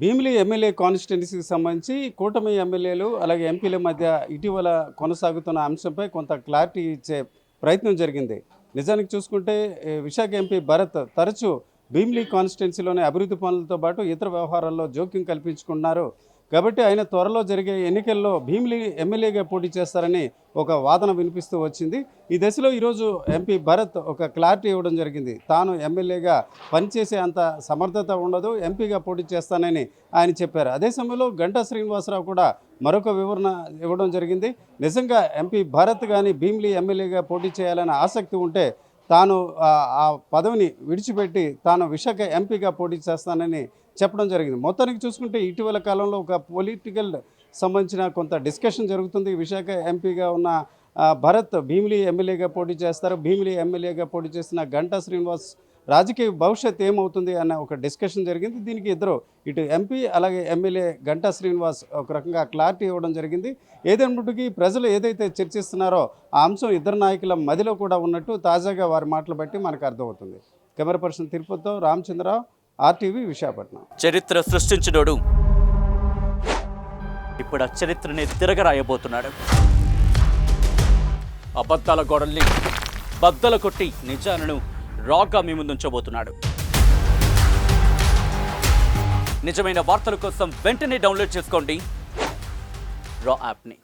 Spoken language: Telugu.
భీమిలి ఎమ్మెల్యే కాన్స్టిట్యున్సీకి సంబంధించి కూటమి ఎమ్మెల్యేలు అలాగే ఎంపీల మధ్య ఇటీవల కొనసాగుతున్న అంశంపై కొంత క్లారిటీ ఇచ్చే ప్రయత్నం జరిగింది. నిజానికి చూసుకుంటే విశాఖ ఎంపీ భరత్ తరచూ భీమిలి కాన్స్టిట్యున్సీలోని అభివృద్ధి పనులతో పాటు ఇతర వ్యవహారాల్లో జోక్యం కల్పించుకున్నారు. కాబట్టి ఆయన త్వరలో జరిగే ఎన్నికల్లో భీమిలి ఎమ్మెల్యేగా పోటీ చేస్తారని ఒక వాదన వినిపిస్తూ వచ్చింది. ఈ దశలో ఈరోజు ఎంపీ భరత్ ఒక క్లారిటీ ఇవ్వడం జరిగింది. తాను ఎమ్మెల్యేగా పనిచేసే అంత సమర్థత ఉండదు, ఎంపీగా పోటీ చేస్తానని ఆయన చెప్పారు. అదే సమయంలో గంటా శ్రీనివాసరావు కూడా మరొక వివరణ ఇవ్వడం జరిగింది. నిజంగా ఎంపీ భరత్ కానీ భీమిలి ఎమ్మెల్యేగా పోటీ చేయాలనే ఆసక్తి ఉంటే తాను ఆ పదవిని విడిచిపెట్టి తాను విశాఖ ఎంపీగా పోటీ చేస్తానని చెప్పడం జరిగింది. మొత్తానికి చూసుకుంటే ఇటీవల కాలంలో ఒక పొలిటికల్ సంబంధించిన కొంత డిస్కషన్ జరుగుతుంది. విశాఖ ఎంపీగా ఉన్న భరత్ భీమిలి ఎమ్మెల్యేగా పోటీ చేస్తారు. భీమిలి ఎమ్మెల్యేగా పోటీ చేసిన గంటా శ్రీనివాస్ రాజకీయ భవిష్యత్ ఏమవుతుంది అన్న ఒక డిస్కషన్ జరిగింది. దీనికి ఇద్దరు ఇటు ఎంపీ అలాగే ఎమ్మెల్యే గంటా శ్రీనివాస్ ఒక రకంగా క్లారిటీ ఇవ్వడం జరిగింది. ఏదైనప్పటికీ ప్రజలు ఏదైతే చర్చిస్తున్నారో ఆ అంశం ఇద్దరు నాయకుల మదిలో కూడా ఉన్నట్టు తాజాగా వారి మాటలు బట్టి మనకు అర్థమవుతుంది. కెమెరా పర్సన్ తిరుపతితో రామచంద్రరావు, RTV, విశాఖపట్నం. చరిత్ర సృష్టించినోడు ఇప్పుడు ఆ చరిత్రని తిరగరాయబోతున్నాడు. అబద్ధాల గోడల్ని బద్దలు కొట్టి నిజాలను రాగా మీ ముందుంచబోతున్నాడు. నిజమైన వార్తల కోసం వెంటనే డౌన్లోడ్ చేసుకోండి రా యాప్ని.